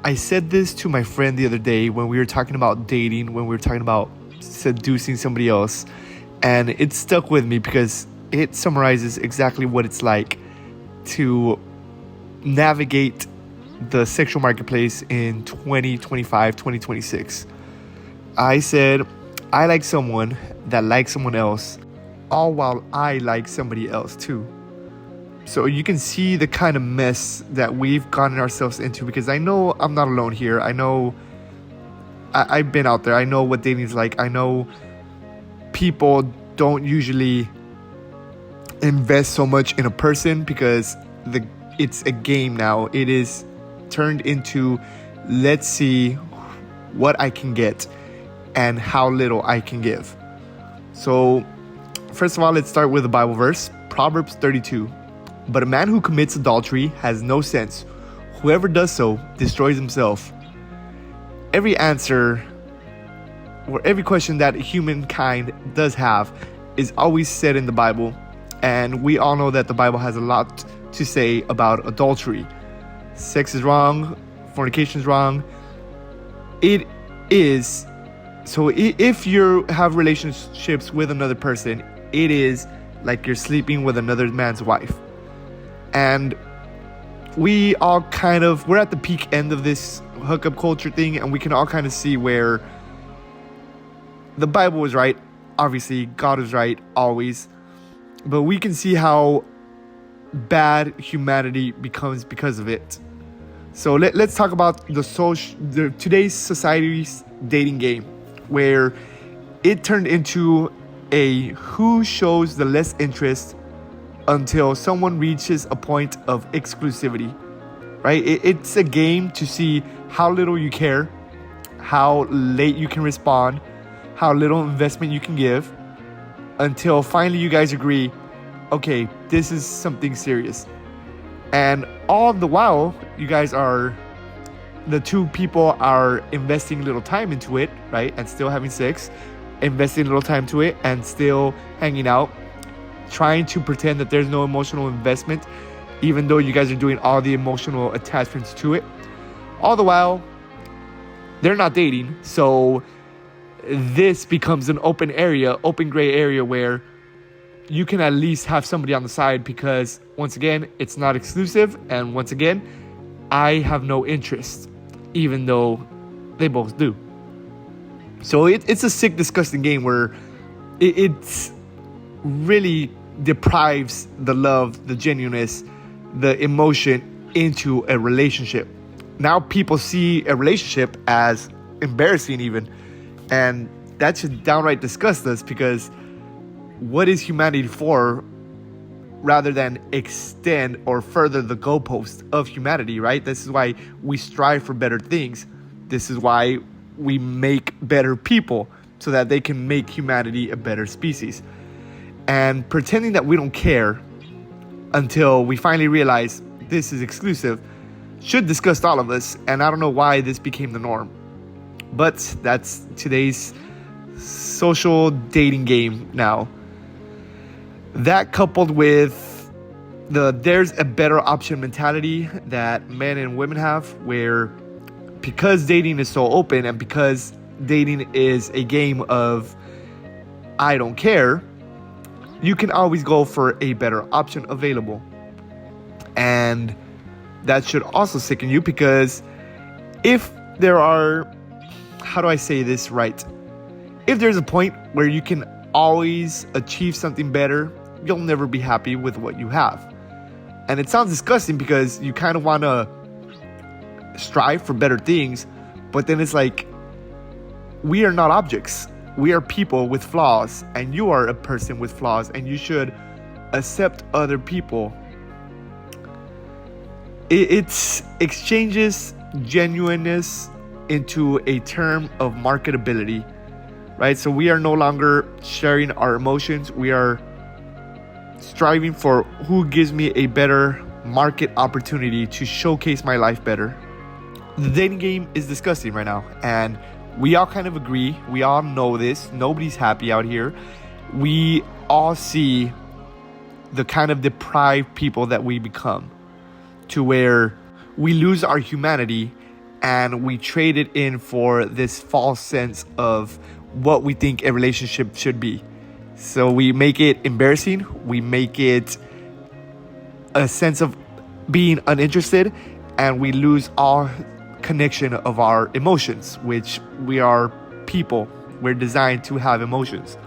I said this to my friend the other day when we were talking about dating, when we were talking about seducing somebody else, and it stuck with me because it summarizes exactly what it's like to navigate the sexual marketplace in 2025, 2026. I said, I like someone that likes someone else, all while I like somebody else too. So you can see the kind of mess that we've gotten ourselves into, because I know I'm not alone here. I know I've been out there. I know what dating is like. I know people don't usually invest so much in a person because it's a game now. It is turned into, let's see what I can get and how little I can give. So first of all, let's start with a Bible verse, Proverbs 32. But a man who commits adultery has no sense. Whoever does so destroys himself. Every answer or every question that humankind does have is always said in the Bible. And we all know that the Bible has a lot to say about adultery. Sex is wrong. Fornication is wrong. It is. So if you have relationships with another person, it is like you're sleeping with another man's wife. And we're at the peak end of this hookup culture thing, and we can all kind of see where the Bible was right. Obviously, God was right, always. But we can see how bad humanity becomes because of it. So let's talk about today's society's dating game, where it turned into a who shows the less interest until someone reaches a point of exclusivity, right? It's a game to see how little you care, how late you can respond, how little investment you can give, until finally you guys agree, okay, this is something serious. And all the while, the two people are investing little time into it, right? And still having sex, investing little time to it, and still hanging out, trying to pretend that there's no emotional investment, even though you guys are doing all the emotional attachments to it. All the while, they're not dating. So this becomes an open gray area where you can at least have somebody on the side, because once again, it's not exclusive. And once again, I have no interest, even though they both do. So it's a sick, disgusting game where it's really deprives the love, the genuineness, the emotion into a relationship. Now people see a relationship as embarrassing even, and that should downright disgust us, because what is humanity for rather than extend or further the goalpost of humanity, right? This is why we strive for better things. This is why we make better people, so that they can make humanity a better species. And pretending that we don't care until we finally realize this is exclusive should disgust all of us. And I don't know why this became the norm. But that's today's social dating game now. That coupled with there's a better option mentality that men and women have, where because dating is so open and because dating is a game of I don't care, you can always go for a better option available. And that should also sicken you, because if there are, how do I say this right? If there's a point where you can always achieve something better, you'll never be happy with what you have. And it sounds disgusting because you kind of want to strive for better things, but then it's like, we are not objects. We are people with flaws, and you are a person with flaws, and you should accept other people. It exchanges genuineness into a term of marketability, right? So we are no longer sharing our emotions. We are striving for who gives me a better market opportunity to showcase my life better. The dating game is disgusting right now, and we all kind of agree. We all know this. Nobody's happy out here. We all see the kind of deprived people that we become, to where we lose our humanity and we trade it in for this false sense of what we think a relationship should be. So we make it embarrassing, we make it a sense of being uninterested, and we lose all connection of our emotions, which we are people. We're designed to have emotions.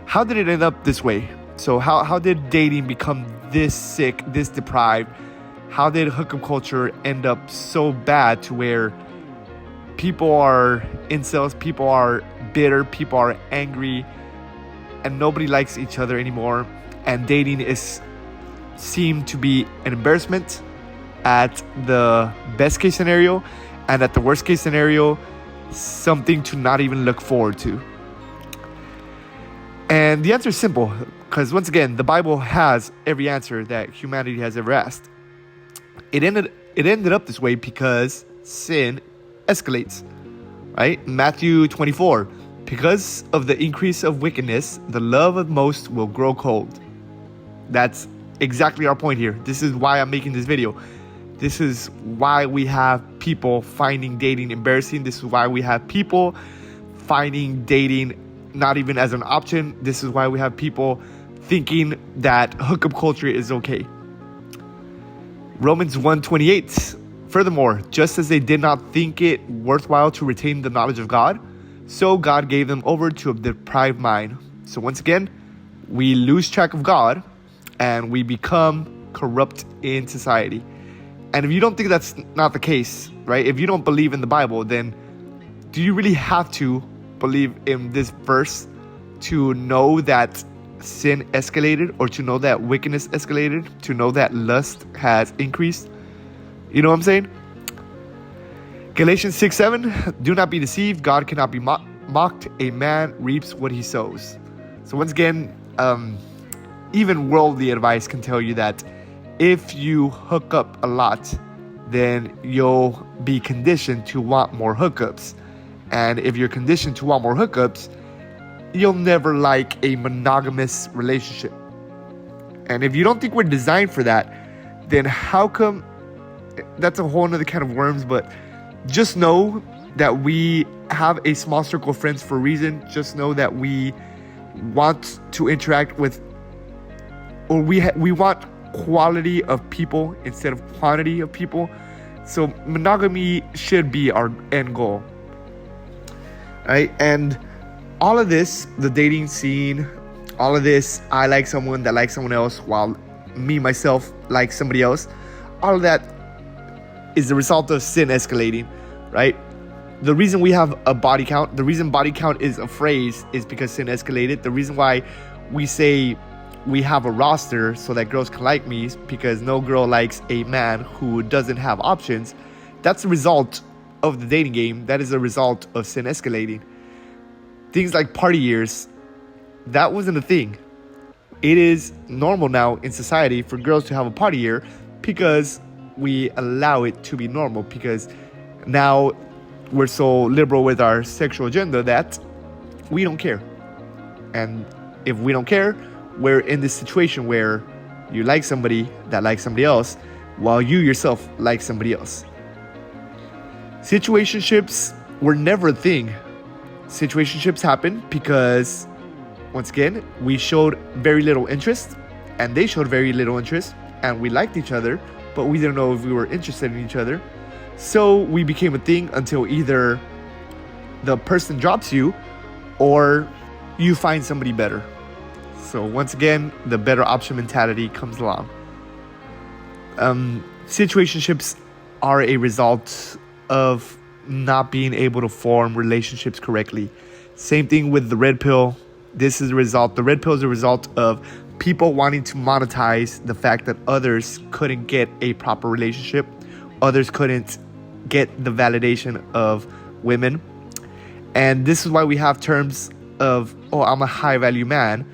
How did it end up this way? So how did dating become this sick, this deprived? How did hookup culture end up so bad to where people are incels, people are bitter, people are angry, and nobody likes each other anymore, and dating seemed to be an embarrassment at the best case scenario, and at the worst case scenario, something to not even look forward to? And the answer is simple, because once again, the Bible has every answer that humanity has ever asked. It ended up this way because sin escalates, right? Matthew 24, because of the increase of wickedness, the love of most will grow cold. That's exactly our point here. This is why I'm making this video. This is why we have people finding dating embarrassing. This is why we have people finding dating not even as an option. This is why we have people thinking that hookup culture is okay. Romans 1:28. Furthermore, just as they did not think it worthwhile to retain the knowledge of God, so God gave them over to a deprived mind. So once again, we lose track of God and we become corrupt in society. And if you don't think that's not the case, right? If you don't believe in the Bible, then do you really have to believe in this verse to know that sin escalated, or to know that wickedness escalated, to know that lust has increased? You know what I'm saying? Galatians 6:7, do not be deceived. God cannot be mocked. A man reaps what he sows. So once again, even worldly advice can tell you that if you hook up a lot, then you'll be conditioned to want more hookups. And if you're conditioned to want more hookups, you'll never like a monogamous relationship. And if you don't think we're designed for that, then how come? That's a whole nother can of worms, but just know that we have a small circle of friends for a reason. Just know that we want to interact with, or we want quality of people instead of quantity of people. So monogamy should be our end goal, right? And all of this, the dating scene, all of this, I like someone that likes someone else while me, myself, like somebody else, all of that is the result of sin escalating, right? The reason we have a body count, the reason body count is a phrase is because sin escalated. The reason why we say we have a roster so that girls can like me is because no girl likes a man who doesn't have options. That's the result of the dating game. That is a result of sin escalating. Things like party years, that wasn't a thing. It is normal now in society for girls to have a party year because we allow it to be normal, because now we're so liberal with our sexual agenda that we don't care. And if we don't care, we're in this situation where you like somebody that likes somebody else while you yourself like somebody else. Situationships were never a thing. Situationships happen because, once again, we showed very little interest and they showed very little interest, and we liked each other, but we didn't know if we were interested in each other. So we became a thing until either the person drops you or you find somebody better. So once again, the better option mentality comes along. Situationships are a result of not being able to form relationships correctly. Same thing with the red pill. This is a result. The red pill is a result of people wanting to monetize the fact that others couldn't get a proper relationship. Others couldn't get the validation of women. And this is why we have terms of, oh, I'm a high value man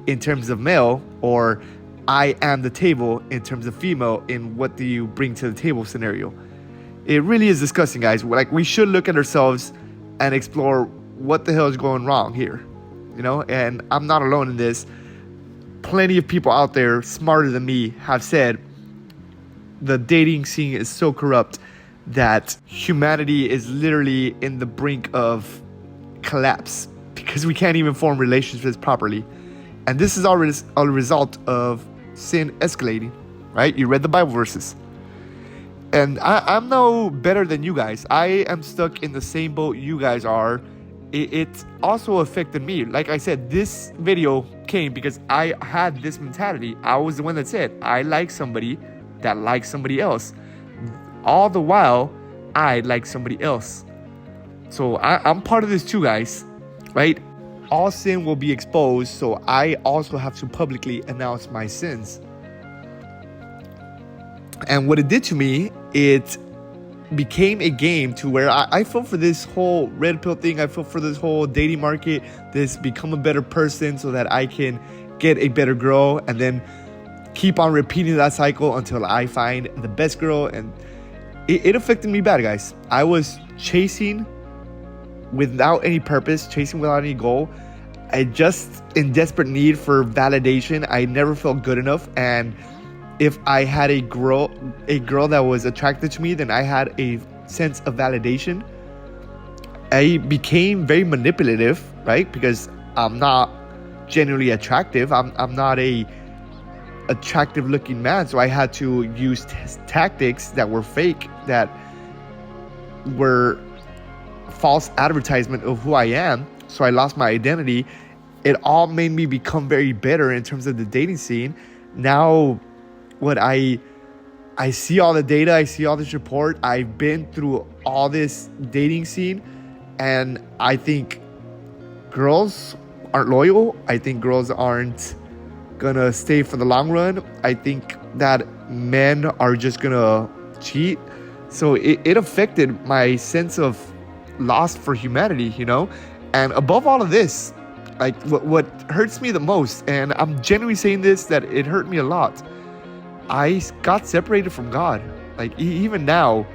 in terms of male, or I am the table in terms of female, in what do you bring to the table scenario. It really is disgusting, guys. Like, we should look at ourselves and explore what the hell is going wrong here, you know? And I'm not alone in this. Plenty of people out there smarter than me have said the dating scene is so corrupt that humanity is literally in the brink of collapse because we can't even form relationships properly. And this is already a result of sin escalating, right? You read the Bible verses. And I'm no better than you guys. I am stuck in the same boat you guys are. It also affected me. Like I said, this video came because I had this mentality. I was the one that said, I like somebody that likes somebody else. All the while, I like somebody else. So I'm part of this too, guys, right? All sin will be exposed, so I also have to publicly announce my sins. And what it did to me, it became a game to where I fell for this whole red pill thing. I fell for this whole dating market, this become a better person so that I can get a better girl, and then keep on repeating that cycle until I find the best girl. And it affected me bad, guys. I was chasing without any purpose, chasing without any goal. I just in desperate need for validation. I never felt good enough, and if I had a girl that was attracted to me, then I had a sense of validation. I became very manipulative, right? Because I'm not genuinely attractive. I'm not a attractive looking man, so I had to use tactics that were fake, that were false advertisement of who I am. So I lost my identity. It all made me become very bitter in terms of the dating scene. Now what I see all the data, I see all this report, I've been through all this dating scene, and I think girls aren't loyal. I think girls aren't gonna stay for the long run. I think that men are just gonna cheat. So it affected my sense of loss for humanity, you know? And above all of this, like what hurts me the most, and I'm genuinely saying this, that it hurt me a lot, I got separated from God. Like even now,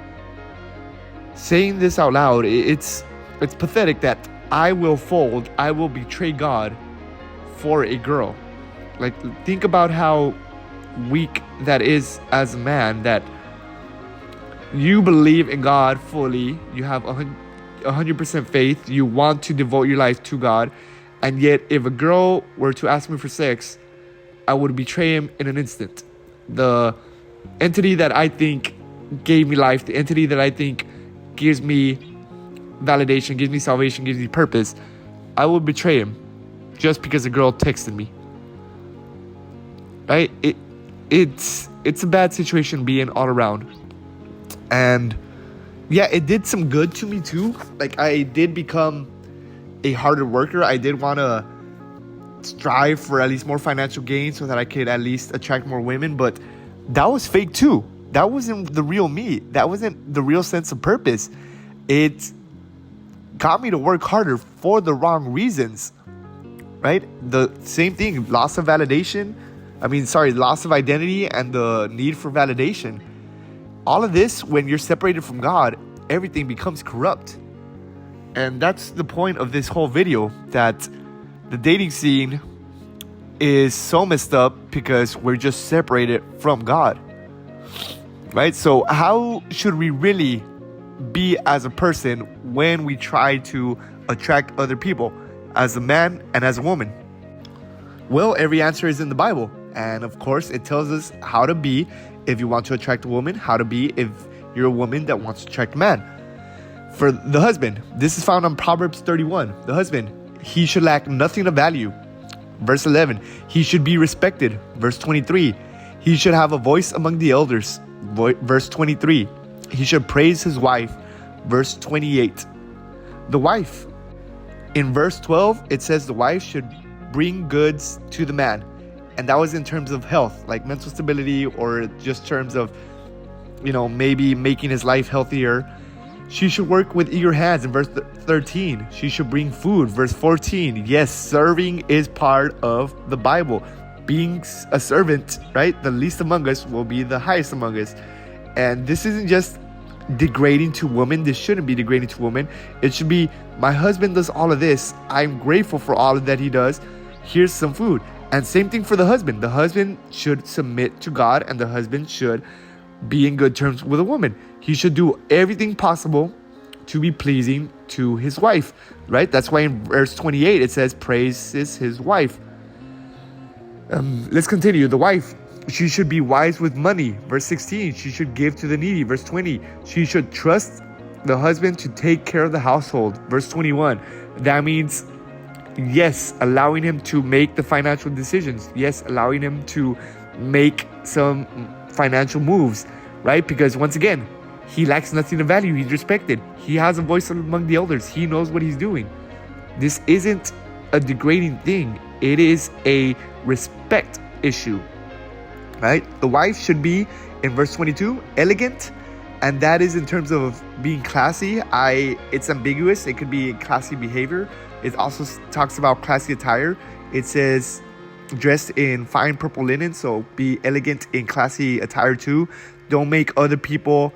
saying this out loud, it's pathetic that I will fold, I will betray God for a girl. Like, think about how weak that is as a man, that you believe in God fully, you have 100% faith, you want to devote your life to God, and yet if a girl were to ask me for sex, I would betray him in an instant. The entity that I think gave me life, the entity that I think gives me validation, gives me salvation, gives me purpose, I would betray him just because a girl texted me. Right? It's a bad situation being all around. And yeah, it did some good to me too. Like, I did become a harder worker. I did want to strive for at least more financial gain so that I could at least attract more women. But that was fake too. That wasn't the real me. That wasn't the real sense of purpose. It got me to work harder for the wrong reasons. Right? The same thing, loss of validation. Loss of identity and the need for validation. All of this, when you're separated from God, everything becomes corrupt. And that's the point of this whole video, that the dating scene is so messed up because we're just separated from God. Right? So how should we really be as a person when we try to attract other people, as a man and as a woman? Well, every answer is in the Bible. And of course, it tells us how to be if you want to attract a woman, how to be if you're a woman that wants to attract a man. For the husband, this is found on Proverbs 31. The husband, he should lack nothing of value. Verse 11, he should be respected. Verse 23, he should have a voice among the elders. Verse 23, he should praise his wife. Verse 28, the wife. In verse 12, it says the wife should bring goods to the man. And that was in terms of health, like mental stability, or just terms of, maybe making his life healthier. She should work with eager hands. In verse 13, she should bring food. Verse 14, yes, serving is part of the Bible. Being a servant, right? The least among us will be the highest among us. And this isn't just degrading to women. This shouldn't be degrading to women. It should be, my husband does all of this. I'm grateful for all of that he does. Here's some food. And same thing for the husband. The husband should submit to God, and the husband should be in good terms with a woman. He should do everything possible to be pleasing to his wife, right? That's why in verse 28 it says praises his wife. Let's continue. The wife, she should be wise with money. Verse 16, she should give to the needy. Verse 20, she should trust the husband to take care of the household. Verse 21, that means, yes, allowing him to make the financial decisions. Yes, allowing him to make some financial moves, right? Because once again, he lacks nothing of value. He's respected. He has a voice among the elders. He knows what he's doing. This isn't a degrading thing. It is a respect issue, right? The wife should be, in verse 22, elegant. And that is in terms of being classy. It's ambiguous. It could be classy behavior. It also talks about classy attire. It says dressed in fine purple linen. So be elegant in classy attire too. Don't make other people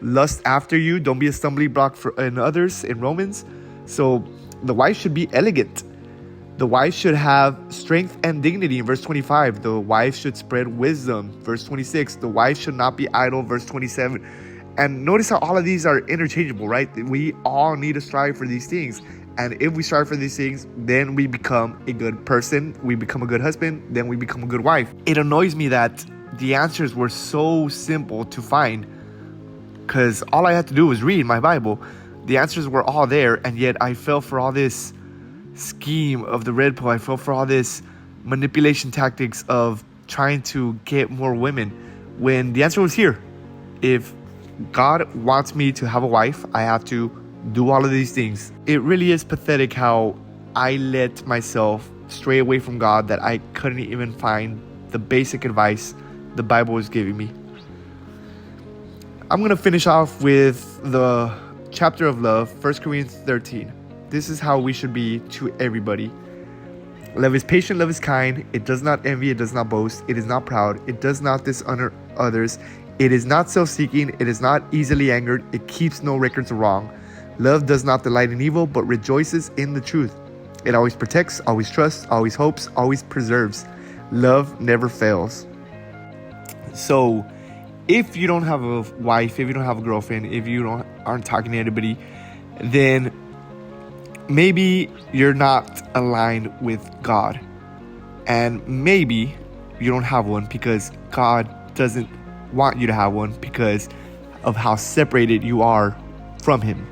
lust after you. Don't be a stumbling block for others in Romans. So the wife should be elegant. The wife should have strength and dignity in verse 25. The wife should spread wisdom. Verse 26. The wife should not be idle. Verse 27. And notice how all of these are interchangeable, right? We all need to strive for these things. And if we strive for these things, then we become a good person. We become a good husband. Then we become a good wife. It annoys me that the answers were so simple to find, because all I had to do was read my Bible. The answers were all there, and yet I fell for all this scheme of the red pill. I fell for all this manipulation tactics of trying to get more women when the answer was here. If God wants me to have a wife, I have to do all of these things. It really is pathetic how I let myself stray away from God, that I couldn't even find the basic advice the Bible was giving me. I'm going to finish off with the chapter of love, 1 Corinthians 13. This is how we should be to everybody. Love is patient, love is kind. It does not envy, it does not boast. It is not proud. It does not dishonor others. It is not self-seeking. It is not easily angered. It keeps no records of wrong. Love does not delight in evil, but rejoices in the truth. It always protects, always trusts, always hopes, always preserves. Love never fails. So, if you don't have a wife, if you don't have a girlfriend, if you aren't talking to anybody, then maybe you're not aligned with God. And maybe you don't have one because God doesn't want you to have one because of how separated you are from Him.